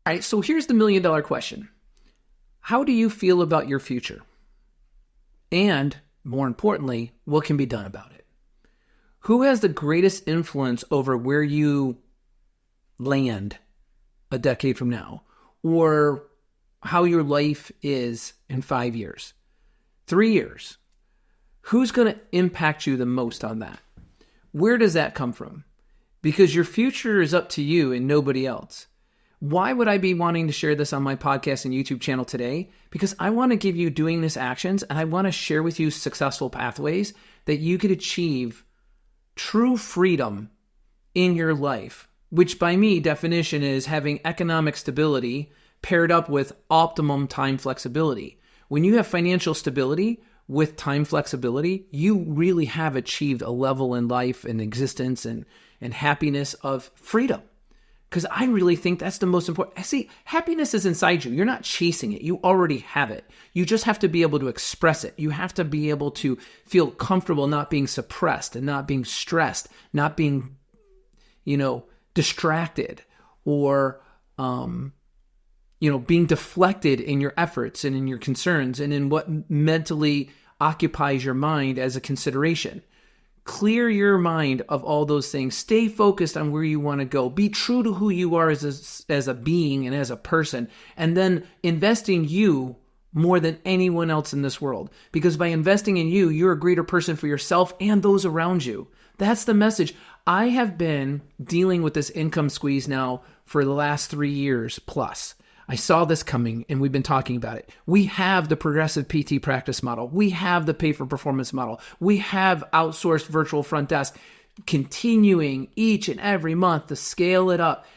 All right, so here's the $1,000,000 question. How do you feel about your future? And more importantly, what can be done about it? Who has the greatest influence over where you land a decade from now, or how your life is in 5 years, 3 years? Who's going to impact you the most on that? Where does that come from? Because your future is up to you and nobody else. Why would I be wanting to share this on my podcast and YouTube channel today? Because I want to give you doing this actions, and I want to share with you successful pathways that you could achieve true freedom in your life, which by me definition is having economic stability paired up with optimum time flexibility. When you have financial stability with time flexibility, you really have achieved a level in life and existence and happiness of freedom. Because I really think that's the most important. See, happiness is inside you. You're not chasing it. You already have it. You just have to be able to express it. You have to be able to feel comfortable not being suppressed and not being stressed, not being, distracted or, being deflected in your efforts and in your concerns and in what mentally occupies your mind as a consideration. Clear your mind of all those things. Stay focused on where you want to go. Be true to who you are as a being and as a person. And then invest in you more than anyone else in this world. Because by investing in you, you're a greater person for yourself and those around you. That's the message. I have been dealing with this income squeeze now for the last 3 years plus. I saw this coming and we've been talking about it. We have the progressive PT practice model. We have the pay for performance model. We have outsourced virtual front desk, continuing each and every month to scale it up,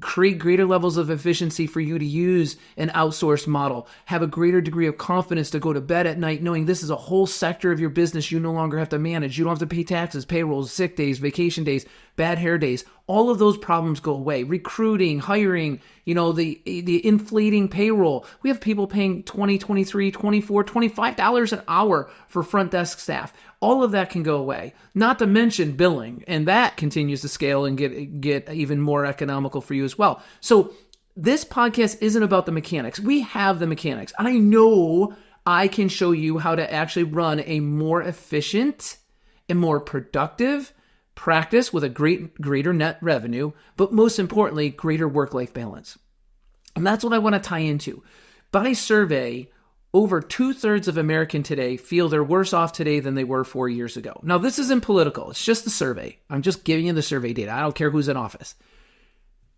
create greater levels of efficiency for you to use an outsourced model, have a greater degree of confidence to go to bed at night knowing this is a whole sector of your business you no longer have to manage. You don't have to pay taxes, payrolls, sick days, vacation days, bad hair days. All of those problems go away. Recruiting, hiring, the inflating payroll. We have people paying $20, $23, $24, $25 an hour for front desk staff. All of that can go away. Not to mention billing, and that continues to scale and get even more economical for you as well. So this podcast isn't about the mechanics. We have the mechanics. I know I can show you how to actually run a more efficient and more productive practice with a greater net revenue, but most importantly, greater work-life balance. And that's what I want to tie into. By survey, over 2/3 of Americans today feel they're worse off today than they were 4 years ago. Now, this isn't political. It's just the survey. I'm just giving you the survey data. I don't care who's in office.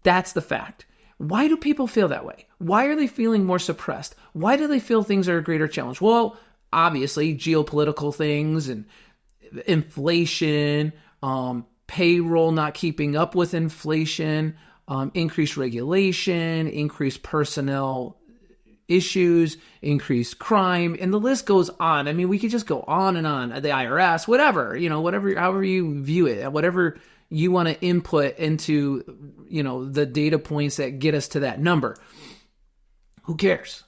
That's the fact. Why do people feel that way? Why are they feeling more suppressed? Why do they feel things are a greater challenge? Well, obviously, geopolitical things and inflation, payroll not keeping up with inflation, increased regulation, increased personnel issues, increased crime, and the list goes on. I mean, we could just go on and on. The IRS, whatever, however you view it, whatever you want to input into, the data points that get us to that number. Who cares?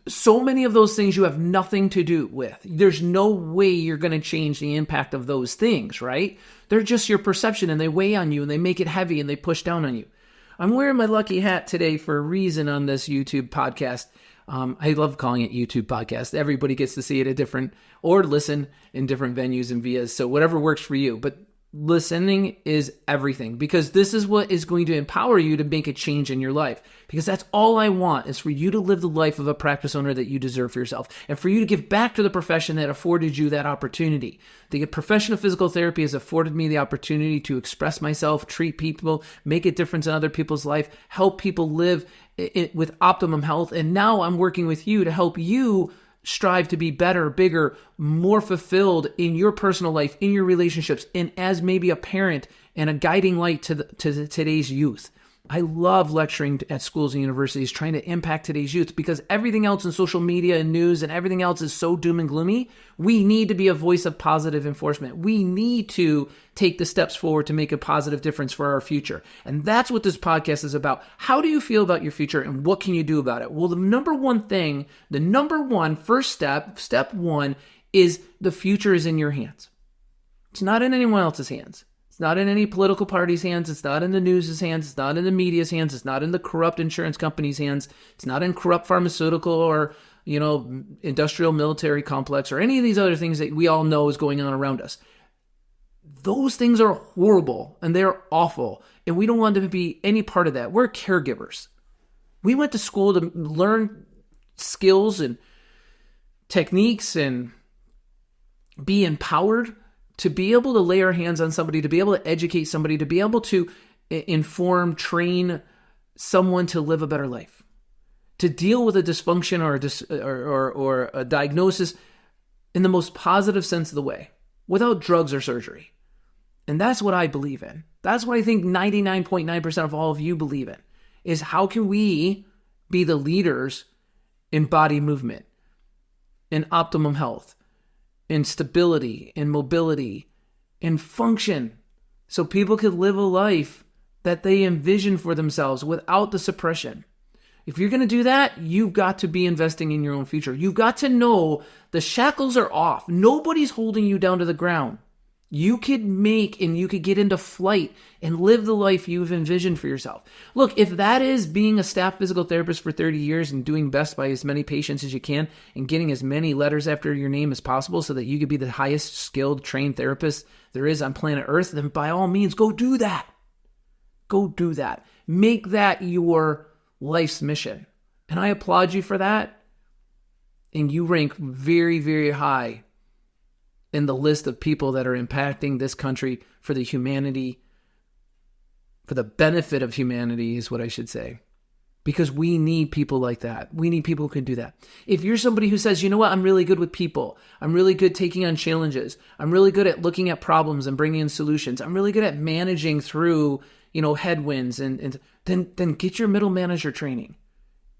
So many of those things you have nothing to do with. There's no way you're going to change the impact of those things, right? They're just your perception, and they weigh on you and they make it heavy and they push down on you. I'm wearing my lucky hat today for a reason on this YouTube podcast. I love calling it YouTube podcast. Everybody gets to see it or listen in different venues and vias. So whatever works for you. But listening is everything, because this is what is going to empower you to make a change in your life. Because that's all I want, is for you to live the life of a practice owner that you deserve for yourself, and for you to give back to the profession that afforded you that opportunity. The profession of physical therapy has afforded me the opportunity to express myself, treat people, make a difference in other people's life, help people live with optimum health. And now I'm working with you to help you strive to be better, bigger, more fulfilled in your personal life, in your relationships, and as maybe a parent and a guiding light to today's youth. I love lecturing at schools and universities, trying to impact today's youth, because everything else in social media and news and everything else is so doom and gloomy. We need to be a voice of positive enforcement. We need to take the steps forward to make a positive difference for our future. And that's what this podcast is about. How do you feel about your future, and what can you do about it? Well, the number one first step one, is the future is in your hands. It's not in anyone else's hands. It's not in any political party's hands. It's not in the news's hands. It's not in the media's hands. It's not in the corrupt insurance company's hands. It's not in corrupt pharmaceutical or, industrial military complex or any of these other things that we all know is going on around us. Those things are horrible and they're awful. And we don't want to be any part of that. We're caregivers. We went to school to learn skills and techniques and be empowered to be able to lay our hands on somebody, to be able to educate somebody, to be able to inform, train someone to live a better life, to deal with a dysfunction or a diagnosis in the most positive sense of the way, without drugs or surgery. And that's what I believe in. That's what I think 99.9% of all of you believe in, is how can we be the leaders in body movement, in optimum health, in stability, in mobility, in function, so people could live a life that they envision for themselves without the suppression. If you're going to do that, you've got to be investing in your own future. You've got to know the shackles are off. Nobody's holding you down to the ground. You could make and you could get into flight and live the life you've envisioned for yourself. Look, if that is being a staff physical therapist for 30 years and doing best by as many patients as you can and getting as many letters after your name as possible so that you could be the highest skilled trained therapist there is on planet Earth, then by all means, go do that. Go do that. Make that your life's mission. And I applaud you for that. And you rank very, very high in the list of people that are impacting this country for the humanity, for the benefit of humanity is what I should say. Because we need people like that. We need people who can do that. If you're somebody who says, you know what, I'm really good with people. I'm really good taking on challenges. I'm really good at looking at problems and bringing in solutions. I'm really good at managing through, headwinds. And then get your middle manager training.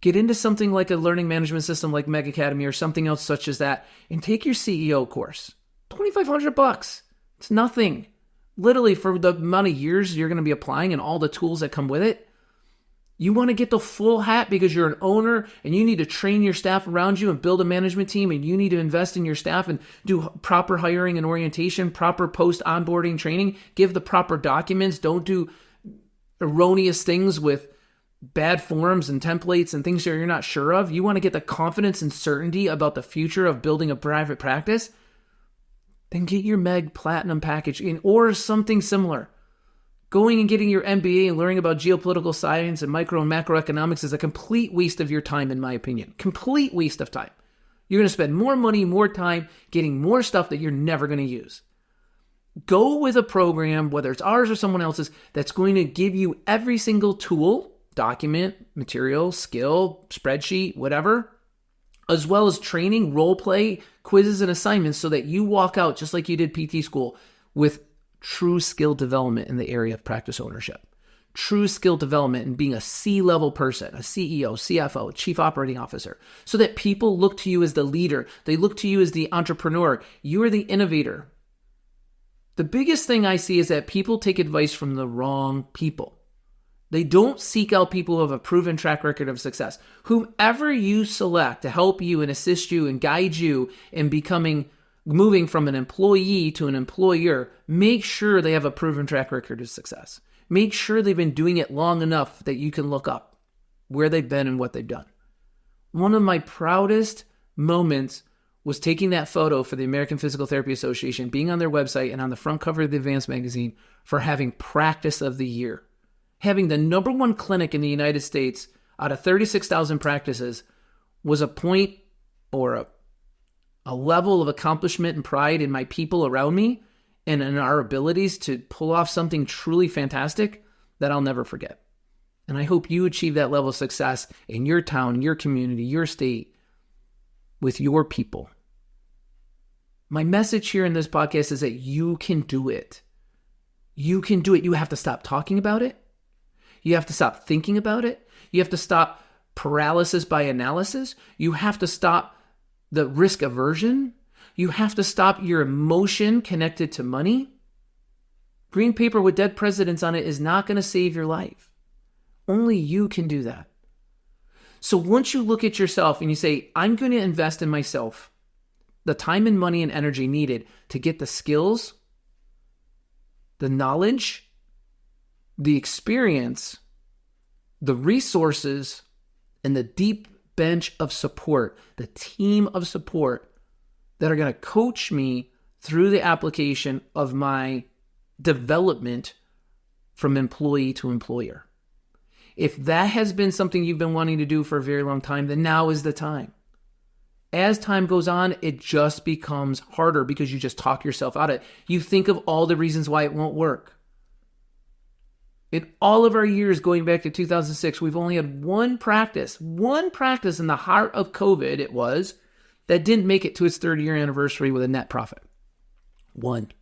Get into something like a learning management system like Meg Academy or something else such as that. And take your CEO course. $2,500. It's nothing. Literally, for the amount of years you're going to be applying and all the tools that come with it. You want to get the full hat because you're an owner and you need to train your staff around you and build a management team, and you need to invest in your staff and do proper hiring and orientation, proper post-onboarding training, give the proper documents, don't do erroneous things with bad forms and templates and things that you're not sure of. You want to get the confidence and certainty about the future of building a private practice. Then get your Meg Platinum package or something similar. Going and getting your MBA and learning about geopolitical science and micro and macroeconomics is a complete waste of your time, in my opinion. Complete waste of time. You're going to spend more money, more time, getting more stuff that you're never going to use. Go with a program, whether it's ours or someone else's, that's going to give you every single tool, document, material, skill, spreadsheet, whatever, as well as training, role play, quizzes, and assignments so that you walk out just like you did PT school with true skill development in the area of practice ownership. True skill development in being a C-level person, a CEO, CFO, Chief Operating Officer, so that people look to you as the leader. They look to you as the entrepreneur. You are the innovator. The biggest thing I see is that people take advice from the wrong people. They don't seek out people who have a proven track record of success. Whomever you select to help you and assist you and guide you in moving from an employee to an employer, make sure they have a proven track record of success. Make sure they've been doing it long enough that you can look up where they've been and what they've done. One of my proudest moments was taking that photo for the American Physical Therapy Association, being on their website and on the front cover of the Advanced magazine for having Practice of the Year. Having the number one clinic in the United States out of 36,000 practices was a point or a level of accomplishment and pride in my people around me and in our abilities to pull off something truly fantastic that I'll never forget. And I hope you achieve that level of success in your town, your community, your state, with your people. My message here in this podcast is that you can do it. You can do it. You have to stop talking about it. You have to stop thinking about it. You have to stop paralysis by analysis. You have to stop the risk aversion. You have to stop your emotion connected to money. Green paper with dead presidents on it is not going to save your life. Only you can do that. So once you look at yourself and you say, I'm going to invest in myself, the time and money and energy needed to get the skills, the knowledge, the experience, the resources, and the deep bench of support, the team of support that are going to coach me through the application of my development from employee to employer. If that has been something you've been wanting to do for a very long time, then now is the time. As time goes on, it just becomes harder because you just talk yourself out of it. You think of all the reasons why it won't work. In all of our years going back to 2006, we've only had one practice in the heart of COVID, it was, that didn't make it to its 30-year anniversary with a net profit. One.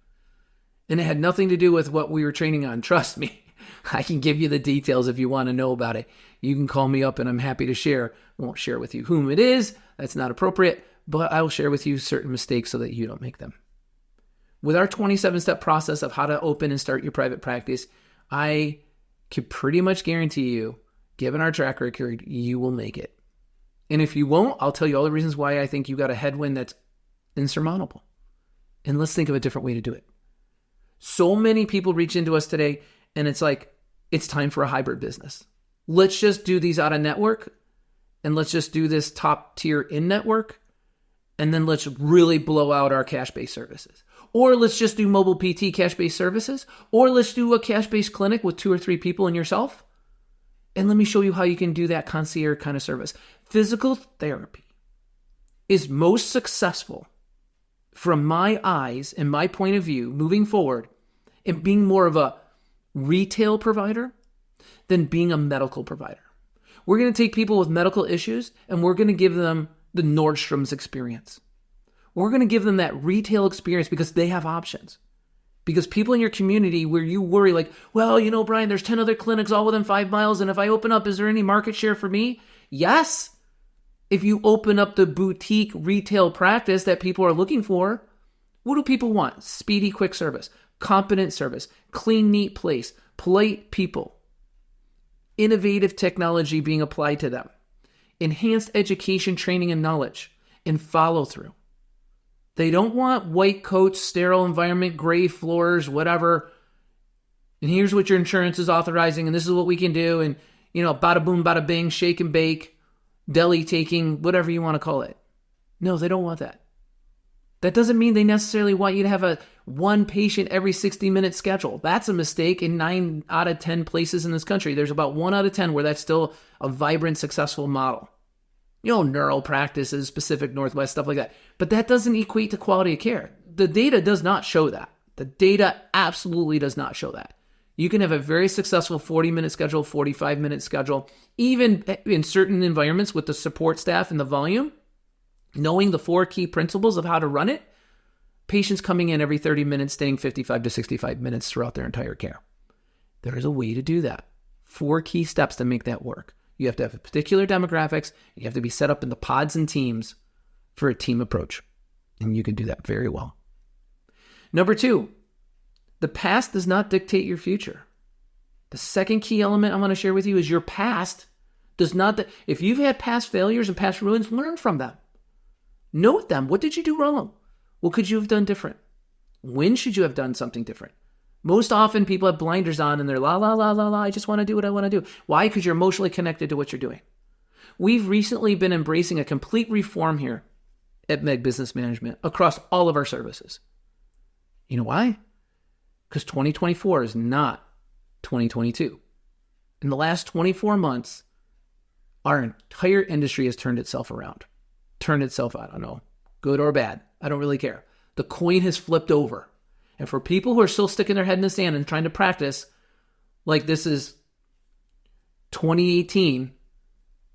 And it had nothing to do with what we were training on. Trust me, I can give you the details if you want to know about it. You can call me up and I'm happy to share. I won't share with you whom it is. That's not appropriate, but I will share with you certain mistakes so that you don't make them. With our 27-step process of how to open and start your private practice, I can pretty much guarantee you, given our track record, you will make it. And if you won't, I'll tell you all the reasons why I think you got a headwind that's insurmountable. And let's think of a different way to do it. So many people reach into us today and it's like, it's time for a hybrid business. Let's just do these out of network and let's just do this top tier in network. And then let's really blow out our cash-based services. Or let's just do mobile PT cash-based services. Or let's do a cash-based clinic with 2 or 3 people and yourself. And let me show you how you can do that concierge kind of service. Physical therapy is most successful from my eyes and my point of view moving forward in being more of a retail provider than being a medical provider. We're going to take people with medical issues and we're going to give them the Nordstrom's experience. We're going to give them that retail experience because they have options. Because people in your community where you worry like, well, you know, Brian, there's 10 other clinics all within 5 miles. And if I open up, is there any market share for me? Yes. If you open up the boutique retail practice that people are looking for, what do people want? Speedy, quick service, competent service, clean, neat place, polite people, innovative technology being applied to them, enhanced education, training, and knowledge, and follow through. They don't want white coats, sterile environment, gray floors, whatever. And here's what your insurance is authorizing, and this is what we can do. And, you know, bada boom, bada bing, shake and bake, deli taking, whatever you want to call it. No, they don't want that. That doesn't mean they necessarily want you to have a one patient every 60-minute schedule. That's a mistake in 9 out of 10 places in this country. There's about 1 out of 10 where that's still a vibrant, successful model. You know, neural practices, Pacific Northwest, stuff like that. But that doesn't equate to quality of care. The data does not show that. The data absolutely does not show that. You can have a very successful 40-minute schedule, 45-minute schedule, even in certain environments with the support staff and the volume, knowing the 4 key principles of how to run it, patients coming in every 30 minutes, staying 55 to 65 minutes throughout their entire care. There is a way to do that. 4 key steps to make that work. You have to have particular demographics. You have to be set up in the pods and teams for a team approach. And you can do that very well. Number 2, the past does not dictate your future. The second key element I want to share with you is your past does not. If you've had past failures and past ruins, learn from them. Note them. What did you do wrong? What could you have done different? When should you have done something different? Most often people have blinders on and they're la, la, la, la, la. I just want to do what I want to do. Why? Because you're emotionally connected to what you're doing. We've recently been embracing a complete reform here at Meg Business Management across all of our services. You know why? Because 2024 is not 2022. In the last 24 months, our entire industry has turned itself around. Turned itself, I don't know, good or bad. I don't really care. The coin has flipped over. And for people who are still sticking their head in the sand and trying to practice like this is 2018,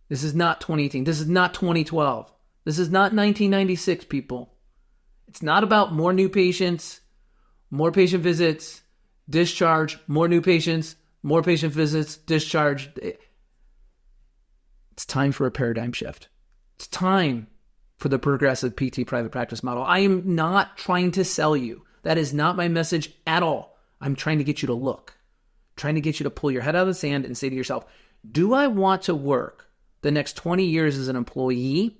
this is not 2018. This is not 2012. This is not 1996, people. It's not about more new patients, more patient visits, discharge, more new patients, more patient visits, discharge. It's time for a paradigm shift. It's time for the progressive PT private practice model. I am not trying to sell you. That is not my message at all. I'm trying to get you to look, trying to get you to pull your head out of the sand and say to yourself, do I want to work the next 20 years as an employee,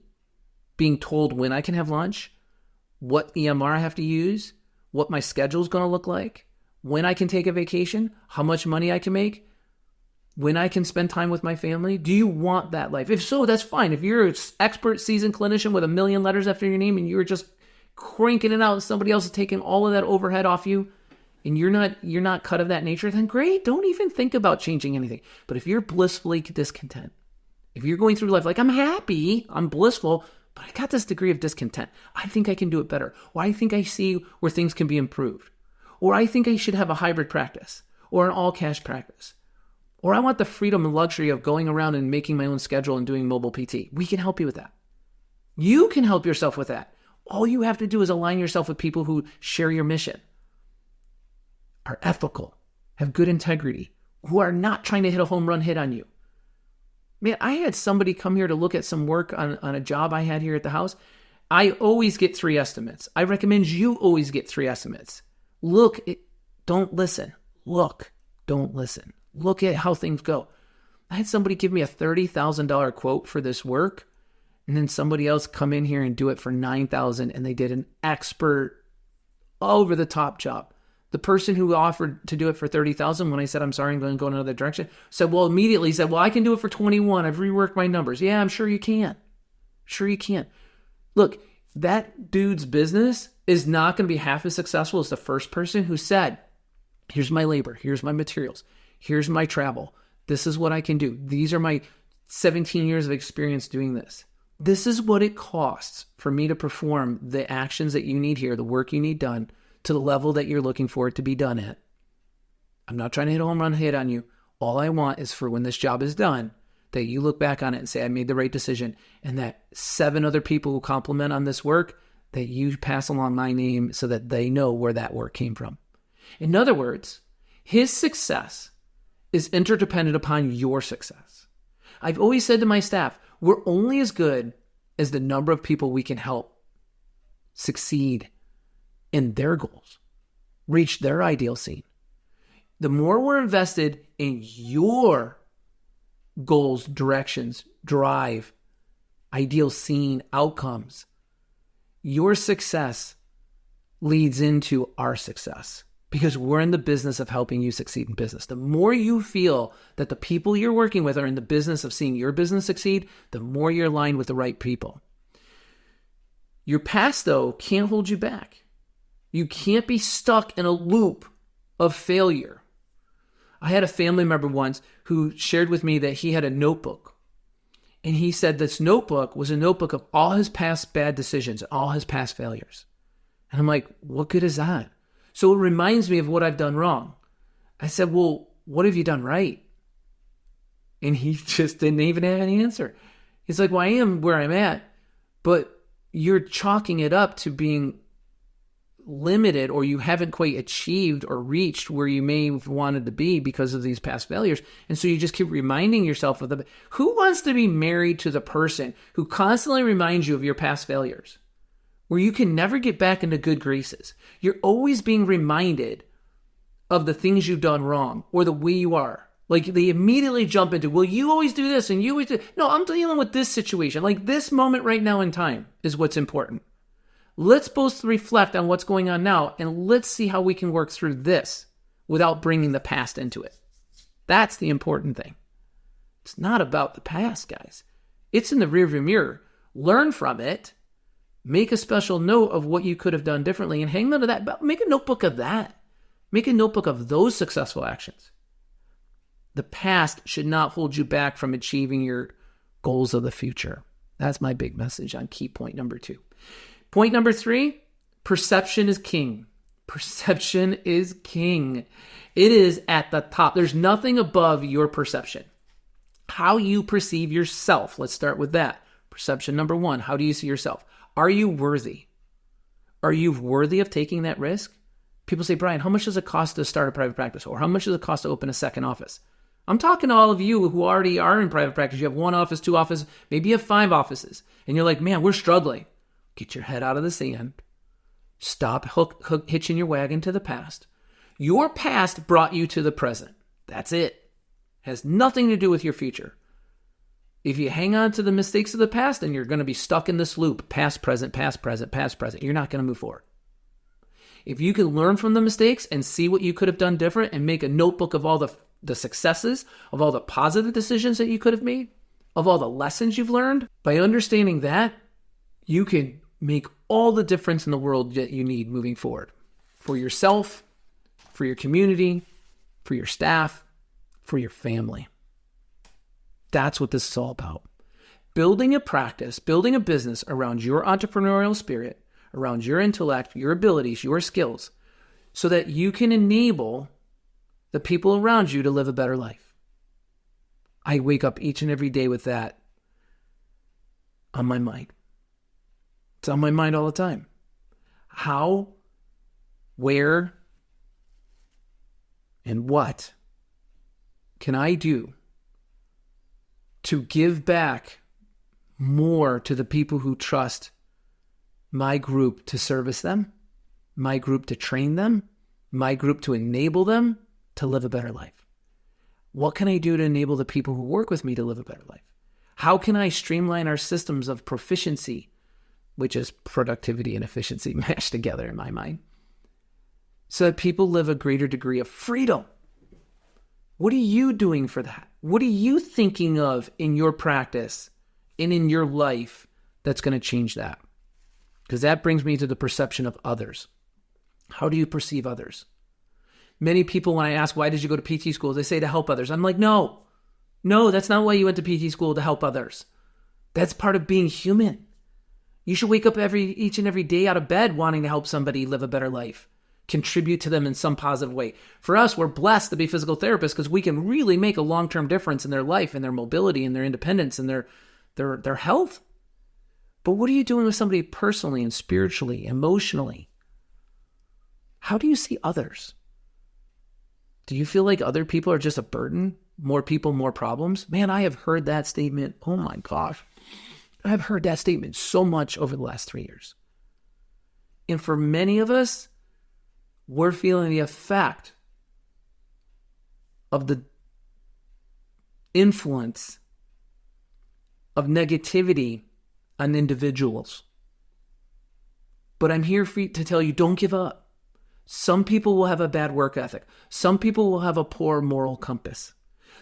being told when I can have lunch, what EMR I have to use, what my schedule is going to look like, when I can take a vacation, how much money I can make, when I can spend time with my family? Do you want that life? If so, that's fine. If you're an expert, seasoned clinician with 1 million letters after your name and you're just cranking it out and somebody else is taking all of that overhead off you and you're not cut of that nature, then great. Don't even think about changing anything. But if you're blissfully discontent, if you're going through life like, I'm happy, I'm blissful, but I got this degree of discontent. I think I can do it better. Or I think I see where things can be improved. Or I think I should have a hybrid practice or an all-cash practice. Or I want the freedom and luxury of going around and making my own schedule and doing mobile PT. We can help you with that. You can help yourself with that. All you have to do is align yourself with people who share your mission, are ethical, have good integrity, who are not trying to hit a home run hit on you. Man, I had somebody come here to look at some work on a job I had here at the house. I always get 3 estimates. I recommend you always get 3 estimates. Look, don't listen. Look, don't listen. Look at how things go. I had somebody give me a $30,000 quote for this work, and then somebody else come in here and do it for $9,000, and they did an expert, over-the-top job. The person who offered to do it for $30,000, when I said, I'm sorry, I'm going to go in another direction, said, well, immediately said, well, I can do it for 21. I've reworked my numbers. Yeah, I'm sure you can. Sure you can. Look, that dude's business is not going to be half as successful as the first person who said, here's my labor, here's my materials, here's my travel. This is what I can do. These are my 17 years of experience doing this. This is what it costs for me to perform the actions that you need here, the work you need done to the level that you're looking for it to be done at. I'm not trying to hit a home run hit on you. All I want is for when this job is done, that you look back on it and say, I made the right decision. And that 7 other people who compliment on this work, that you pass along my name so that they know where that work came from. In other words, his success is interdependent upon your success. I've always said to my staff, we're only as good as the number of people we can help succeed in their goals, reach their ideal scene. The more we're invested in your goals, directions, drive, ideal scene, outcomes, your success leads into our success. Because we're in the business of helping you succeed in business. The more you feel that the people you're working with are in the business of seeing your business succeed, the more you're aligned with the right people. Your past, though, can't hold you back. You can't be stuck in a loop of failure. I had a family member once who shared with me that he had a notebook. And he said this notebook was a notebook of all his past bad decisions, all his past failures. And I'm like, what good is that? So it reminds me of what I've done wrong. I said, well, what have you done right? And he just didn't even have any answer. He's like, well, I am where I'm at, but you're chalking it up to being limited, or you haven't quite achieved or reached where you may have wanted to be because of these past failures. And so you just keep reminding yourself of them. Who wants to be married to the person who constantly reminds you of your past failures, where you can never get back into good graces? You're always being reminded of the things you've done wrong or the way you are. Like they immediately jump into, well, you always do this and you always do. No, I'm dealing with this situation. Like this moment right now in time is what's important. Let's both reflect on what's going on now and let's see how we can work through this without bringing the past into it. That's the important thing. It's not about the past, guys. It's in the rearview mirror. Learn from it. Make a special note of what you could have done differently and hang on to that. Make a notebook of that. Make a notebook of those successful actions. The past should not hold you back from achieving your goals of the future. That's my big message on key point number 2. Point number 3, perception is king. Perception is king. It is at the top. There's nothing above your perception. How you perceive yourself. Let's start with that. Perception number 1, how do you see yourself? Are you worthy? Are you worthy of taking that risk? People say, Brian, how much does it cost to start a private practice? Or how much does it cost to open a second office? I'm talking to all of you who already are in private practice. You have 1 office, 2 offices, maybe you have 5 offices. And you're like, man, we're struggling. Get your head out of the sand. Stop hitching your wagon to the past. Your past brought you to the present. That's it. Has nothing to do with your future. If you hang on to the mistakes of the past, then you're going to be stuck in this loop. Past, present, past, present, past, present. You're not going to move forward. If you can learn from the mistakes and see what you could have done different and make a notebook of all the successes, of all the positive decisions that you could have made, of all the lessons you've learned, by understanding that, you can make all the difference in the world that you need moving forward. For yourself, for your community, for your staff, for your family. That's what this is all about. Building a practice, building a business around your entrepreneurial spirit, around your intellect, your abilities, your skills, so that you can enable the people around you to live a better life. I wake up each and every day with that on my mind. It's on my mind all the time. How, where, and what can I do to give back more to the people who trust my group to service them, my group to train them, my group to enable them to live a better life? What can I do to enable the people who work with me to live a better life? How can I streamline our systems of proficiency, which is productivity and efficiency mashed together in my mind, so that people live a greater degree of freedom? What are you doing for that? What are you thinking of in your practice and in your life that's going to change that? Because that brings me to the perception of others. How do you perceive others? Many people, when I ask, why did you go to PT school? They say to help others. I'm like, no, that's not why you went to PT school, to help others. That's part of being human. You should wake up each and every day out of bed wanting to help somebody live a better life, contribute to them in some positive way. For us, we're blessed to be physical therapists because we can really make a long-term difference in their life and their mobility and their independence and their health. But what are you doing with somebody personally and spiritually, emotionally? How do you see others? Do you feel like other people are just a burden? More people, more problems? Man, I have heard that statement. Oh my gosh. I've heard that statement so much over the last 3 years. And for many of us, we're feeling the effect of the influence of negativity on individuals. But I'm here to tell you, don't give up. Some people will have a bad work ethic. Some people will have a poor moral compass.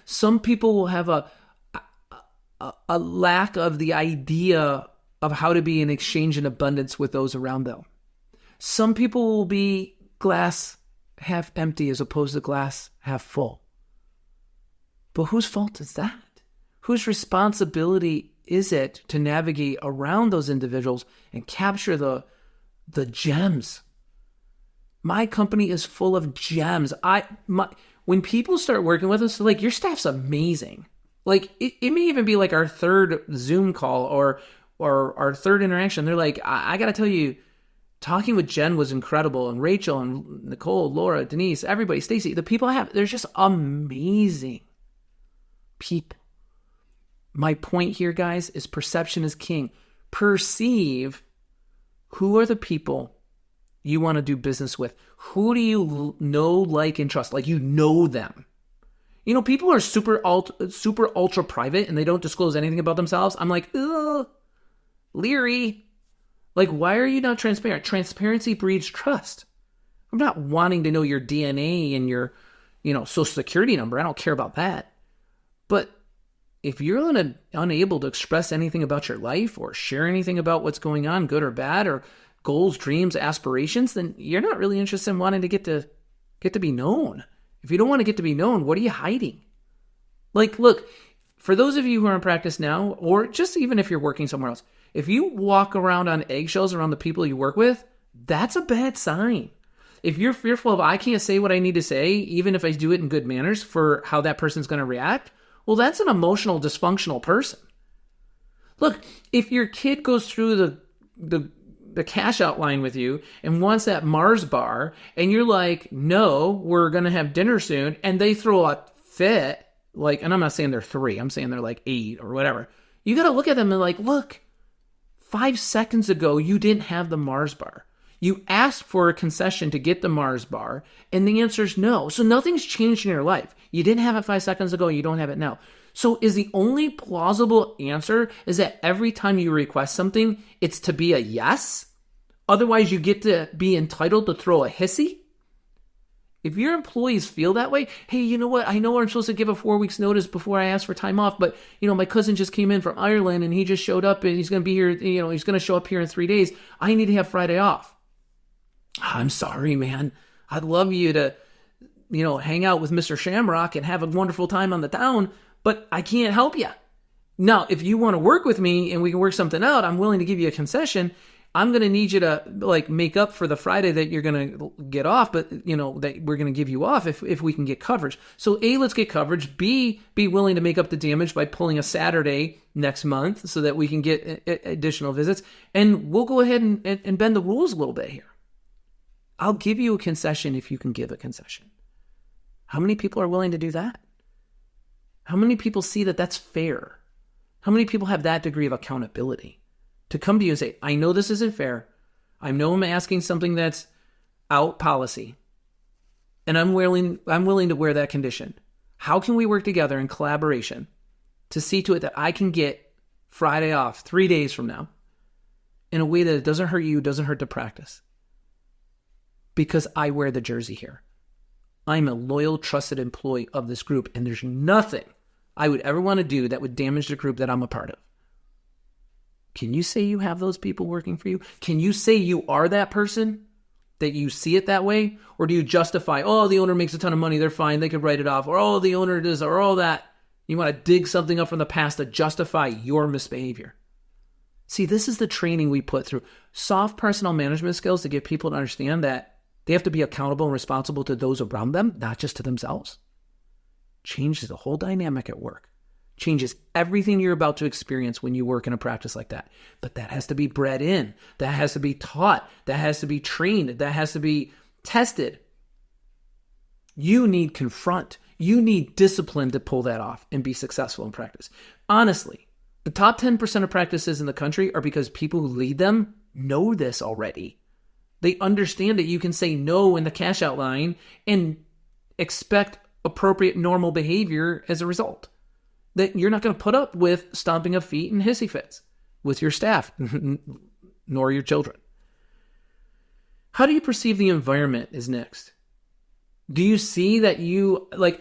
Some people will have a lack of the idea of how to be in exchange and abundance with those around them. Some people will be glass half empty as opposed to glass half full. But whose fault is that? Whose responsibility is it to navigate around those individuals and capture the gems? My company is full of gems. When people start working with us, they're like, your staff's amazing. Like, it may even be like our third Zoom call or our third interaction. They're like, I got to tell you, talking with Jen was incredible. And Rachel and Nicole, Laura, Denise, everybody, Stacy, the people I have, they're just amazing people. My point here, guys, is perception is king. Perceive who are the people you want to do business with. Who do you know, like, and trust? Like, you know them. You know, people are super ultra private and they don't disclose anything about themselves. I'm like, ugh, leery. Like, why are you not transparent? Transparency breeds trust. I'm not wanting to know your DNA and your, social security number. I don't care about that. But if you're unable to express anything about your life or share anything about what's going on, good or bad, or goals, dreams, aspirations, then you're not really interested in wanting to get to be known. If you don't want to get to be known, what are you hiding? Like, look, for those of you who are in practice now, or just even if you're working somewhere else, if you walk around on eggshells around the people you work with, that's a bad sign. If you're fearful of, I can't say what I need to say, even if I do it in good manners for how that person's going to react, well, that's an emotional, dysfunctional person. Look, if your kid goes through the cash outline with you and wants that Mars bar, and you're like, no, we're going to have dinner soon, and they throw a fit, like, and I'm not saying they're 3, I'm saying they're like 8 or whatever. You got to look at them and like, look, 5 seconds ago, you didn't have the Mars bar. You asked for a concession to get the Mars bar, and the answer is no. So nothing's changed in your life. You didn't have it 5 seconds ago, you don't have it now. So is the only plausible answer is that every time you request something, it's to be a yes? Otherwise, you get to be entitled to throw a hissy. If your employees feel that way, hey, you know what? I know I'm supposed to give a 4 weeks notice before I ask for time off, but my cousin just came in from Ireland and he just showed up and he's going to be here, he's going to show up here in 3 days. I need to have Friday off. I'm sorry, man. I'd love you to, hang out with Mr. Shamrock and have a wonderful time on the town, but I can't help you. Now, if you want to work with me and we can work something out, I'm willing to give you a concession. I'm going to need you to make up for the Friday that you're going to get off, but that we're going to give you off if we can get coverage. So A, let's get coverage. B, be willing to make up the damage by pulling a Saturday next month so that we can get additional visits. And we'll go ahead and bend the rules a little bit here. I'll give you a concession if you can give a concession. How many people are willing to do that? How many people see that that's fair? How many people have that degree of accountability? To come to you and say, I know this isn't fair. I know I'm asking something that's out policy. And I'm willing to wear that condition. How can we work together in collaboration to see to it that I can get Friday off 3 days from now in a way that it doesn't hurt you, doesn't hurt the practice? Because I wear the jersey here. I'm a loyal, trusted employee of this group, and there's nothing I would ever want to do that would damage the group that I'm a part of. Can you say you have those people working for you? Can you say you are that person, that you see it that way? Or do you justify, the owner makes a ton of money, they're fine, they could write it off, or the owner does, or all that. You want to dig something up from the past to justify your misbehavior. See, this is the training we put through. Soft personnel management skills to get people to understand that they have to be accountable and responsible to those around them, not just to themselves. Changes the whole dynamic at work. Changes everything you're about to experience when you work in a practice like that. But that has to be bred in. That has to be taught. That has to be trained. That has to be tested. You need confront. You need discipline to pull that off and be successful in practice. Honestly, the top 10% of practices in the country are because people who lead them know this already. They understand that you can say no in the cash out line and expect appropriate normal behavior as a result. That you're not going to put up with stomping of feet and hissy fits with your staff, nor your children. How do you perceive the environment is next? Do you see that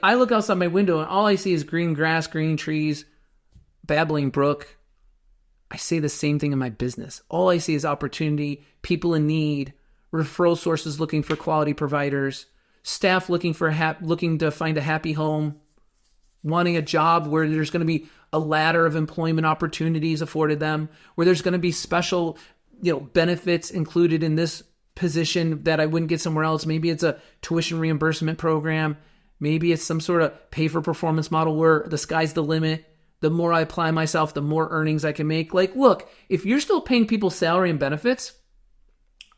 I look outside my window and all I see is green grass, green trees, babbling brook. I say the same thing in my business. All I see is opportunity, people in need, referral sources looking for quality providers, staff looking to find a happy home, wanting a job where there's going to be a ladder of employment opportunities afforded them, where there's going to be special, benefits included in this position that I wouldn't get somewhere else. Maybe it's a tuition reimbursement program. Maybe it's some sort of pay for performance model where the sky's the limit. The more I apply myself, the more earnings I can make. Look, if you're still paying people salary and benefits,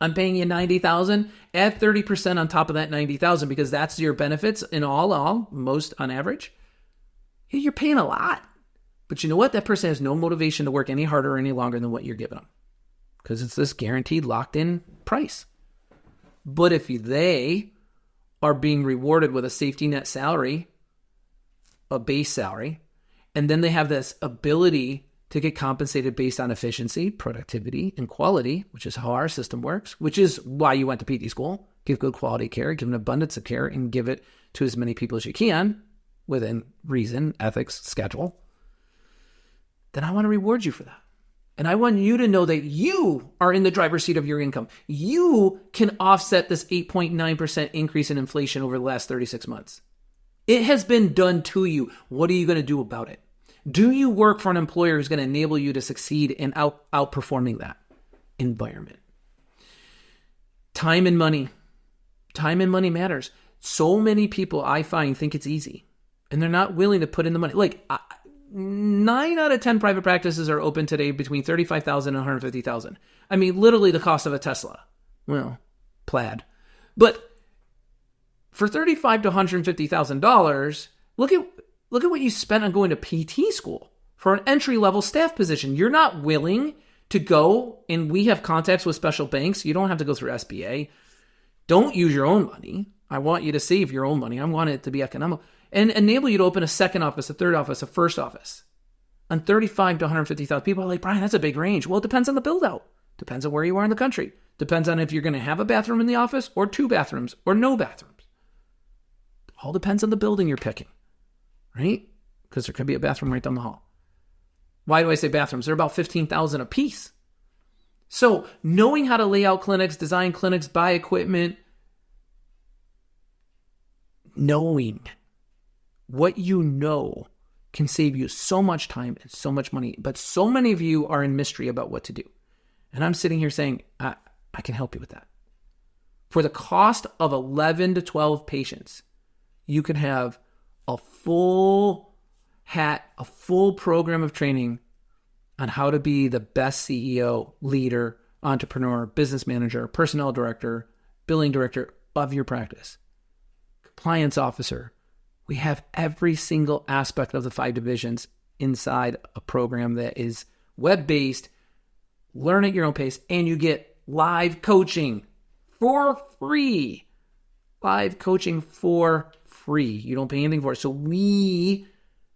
I'm paying you $90,000, add 30% on top of that $90,000 because that's your benefits in all, most on average. You're paying a lot. But you know what? That person has no motivation to work any harder or any longer than what you're giving them because it's this guaranteed locked in price. But if they are being rewarded with a safety net salary, a base salary, and then they have this ability to get compensated based on efficiency, productivity, and quality, which is how our system works, which is why you went to PT school. Give good quality care, give an abundance of care, and give it to as many people as you can within reason, ethics, schedule. Then I want to reward you for that. And I want you to know that you are in the driver's seat of your income. You can offset this 8.9% increase in inflation over the last 36 months. It has been done to you. What are you going to do about it? Do you work for an employer who's going to enable you to succeed in outperforming that environment? Time and money. Time and money matters. So many people I find think it's easy and they're not willing to put in the money. 9 out of 10 private practices are open today between $35,000 and $150,000. I mean, literally the cost of a Tesla. Well, plaid. But for $35,000 to $150,000, look at what you spent on going to PT school for an entry-level staff position. You're not willing to go, and we have contacts with special banks. You don't have to go through SBA. Don't use your own money. I want you to save your own money. I want it to be economical. And enable you to open a second office, a third office, a first office. On $35,000 to $150,000, people are like, Brian, that's a big range. Well, it depends on the build-out. Depends on where you are in the country. Depends on if you're going to have a bathroom in the office or 2 bathrooms or no bathrooms. All depends on the building you're picking, right? Because there could be a bathroom right down the hall. Why do I say bathrooms? They're about 15,000 a piece. So knowing how to lay out clinics, design clinics, buy equipment, knowing what you know can save you so much time and so much money. But so many of you are in mystery about what to do. And I'm sitting here saying, I can help you with that. For the cost of 11 to 12 patients, you can have a full program of training on how to be the best CEO, leader, entrepreneur, business manager, personnel director, billing director of your practice, compliance officer. We have every single aspect of the 5 divisions inside a program that is web-based, learn at your own pace, and you get live coaching for free. Live coaching for free. You don't pay anything for it. So we,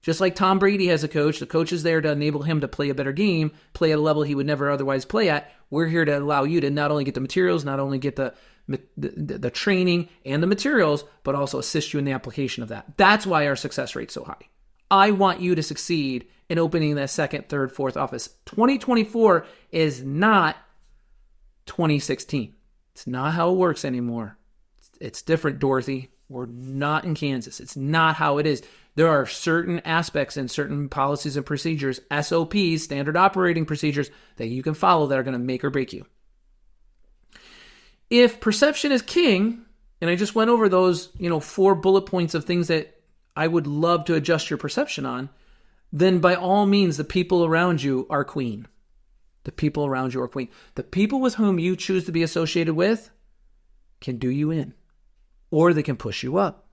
just like Tom Brady has a coach, the coach is there to enable him to play a better game, play at a level he would never otherwise play at. We're here to allow you to not only get the materials, not only get the training and the materials, but also assist you in the application of that. That's why our success rate's so high. I want you to succeed in opening that 2nd, 3rd, 4th office. 2024 is not 2016. It's not how it works anymore. It's different, Dorothy. We're not in Kansas. It's not how it is. There are certain aspects and certain policies and procedures, SOPs, standard operating procedures, that you can follow that are going to make or break you. If perception is king, and I just went over those, 4 bullet points of things that I would love to adjust your perception on, then by all means, the people around you are queen. The people around you are queen. The people with whom you choose to be associated with can do you in, or they can push you up.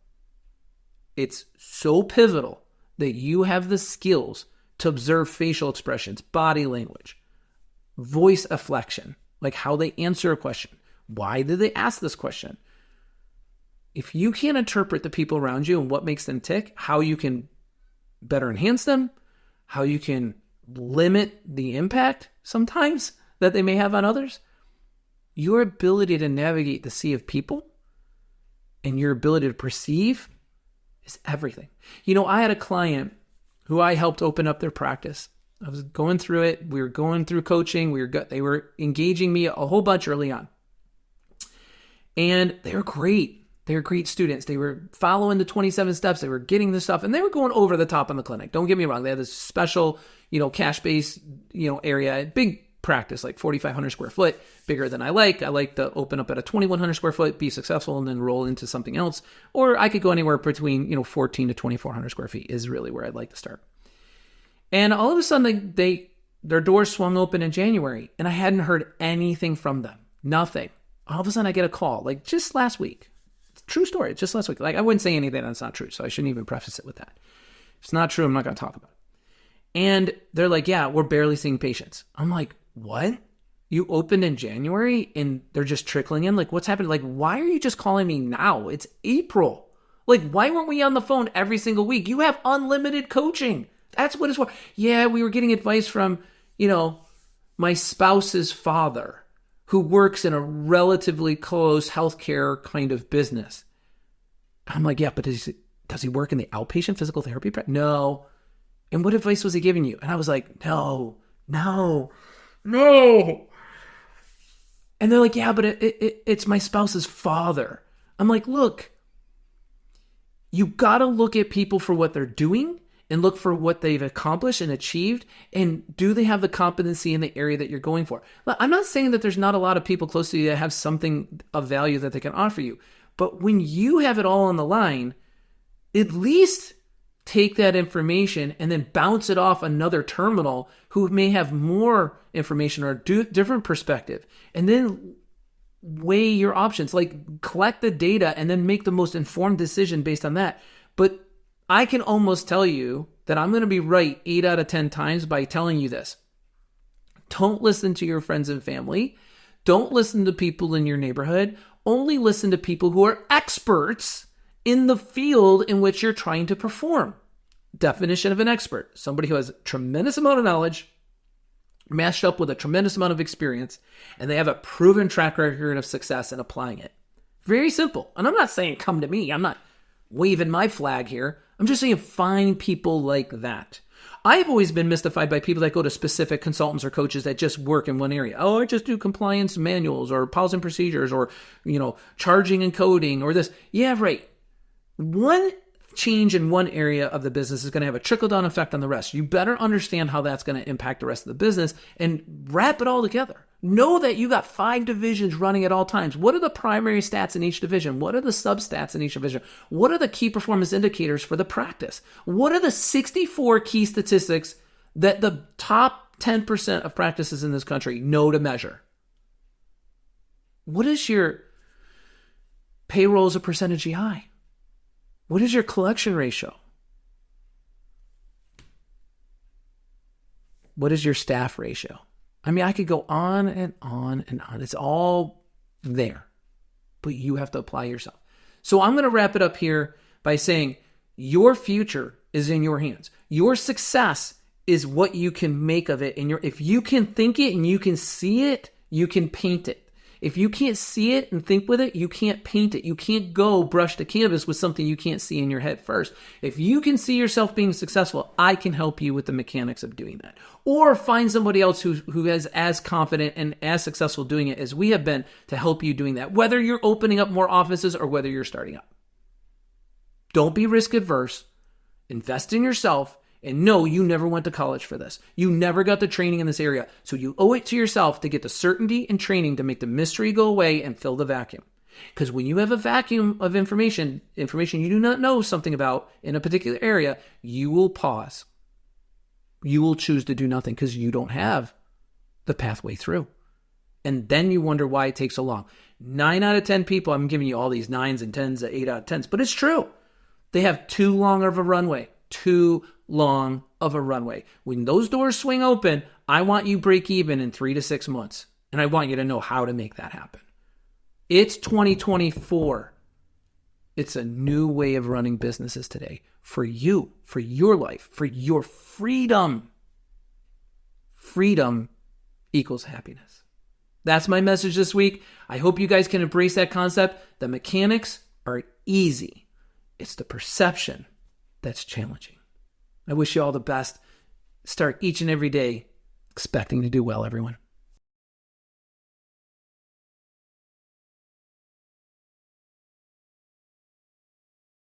It's so pivotal that you have the skills to observe facial expressions, body language, voice inflection, like how they answer a question. Why did they ask this question? If you can't interpret the people around you and what makes them tick, how you can better enhance them, how you can limit the impact sometimes that they may have on others, your ability to navigate the sea of people and your ability to perceive is everything. I had a client who I helped open up their practice. I was going through it. We were going through coaching. They were engaging me a whole bunch early on. And they were great. They were great students. They were following the 27 steps. They were getting this stuff, and they were going over the top in the clinic. Don't get me wrong. They had this special, cash-based, area, big practice, like 4,500 square foot, bigger than I like. I like to open up at a 2,100 square foot, be successful, and then roll into something else. Or I could go anywhere between, 14 to 2,400 square feet is really where I'd like to start. And all of a sudden, their doors swung open in January, and I hadn't heard anything from them. Nothing. All of a sudden, I get a call, like just last week. True story, just last week. Like, I wouldn't say anything that's not true, so I shouldn't even preface it with that. If it's not true, I'm not going to talk about it. And they're like, yeah, we're barely seeing patients. I'm like, what? You opened in January and they're just trickling in? Like, what's happening? Like, why are you just calling me now? It's April. Like, why weren't we on the phone every single week? You have unlimited coaching. That's what it's for. Yeah, we were getting advice from, my spouse's father, who works in a relatively close healthcare kind of business. I'm like, yeah, but does he work in the outpatient physical therapy practice? No. And what advice was he giving you? And I was like, no. And they're like, yeah, but it's my spouse's father. I'm like, look, you got to look at people for what they're doing and look for what they've accomplished and achieved. And do they have the competency in the area that you're going for? I'm not saying that there's not a lot of people close to you that have something of value that they can offer you. But when you have it all on the line, at least take that information and then bounce it off another terminal who may have more information or different perspective. And then weigh your options, like collect the data and then make the most informed decision based on that. But I can almost tell you that I'm going to be right 8 out of 10 times by telling you this. Don't listen to your friends and family. Don't listen to people in your neighborhood. Only listen to people who are experts in the field in which you're trying to perform. Definition of an expert: somebody who has a tremendous amount of knowledge, mashed up with a tremendous amount of experience, and they have a proven track record of success in applying it. Very simple. And I'm not saying come to me. I'm not waving my flag here. I'm just saying find people like that. I've always been mystified by people that go to specific consultants or coaches that just work in one area. Oh, I just do compliance manuals or policy and procedures or, charging and coding or this. Yeah, right. One change in one area of the business is going to have a trickle-down effect on the rest. You better understand how that's going to impact the rest of the business and wrap it all together. Know that you got 5 divisions running at all times. What are the primary stats in each division? What are the sub-stats in each division? What are the key performance indicators for the practice? What are the 64 key statistics that the top 10% of practices in this country know to measure? What is your payroll as a percentage EI? What is your collection ratio? What is your staff ratio? I mean, I could go on and on and on. It's all there, but you have to apply yourself. So I'm going to wrap it up here by saying your future is in your hands. Your success is what you can make of it. If you can think it and you can see it, you can paint it. If you can't see it and think with it, you can't paint it. You can't go brush the canvas with something you can't see in your head first. If you can see yourself being successful, I can help you with the mechanics of doing that. Or find somebody else who is as confident and as successful doing it as we have been to help you doing that, whether you're opening up more offices or whether you're starting up. Don't be risk adverse. Invest in yourself. And no, you never went to college for this. You never got the training in this area. So you owe it to yourself to get the certainty and training to make the mystery go away and fill the vacuum. Because when you have a vacuum of information you do not know something about in a particular area, you will pause. You will choose to do nothing because you don't have the pathway through. And then you wonder why it takes so long. 9 out of 10 people, I'm giving you all these 9s and 10s, 8 out of 10s, but it's true. They have too long of a runway. Too long of a runway. When those doors swing open, I want you break even in 3 to 6 months. And I want you to know how to make that happen. It's 2024. It's a new way of running businesses today. For you, for your life, for your freedom. Freedom equals happiness. That's my message this week. I hope you guys can embrace that concept. The mechanics are easy. It's the perception that's challenging. I wish you all the best. Start each and every day expecting to do well, everyone.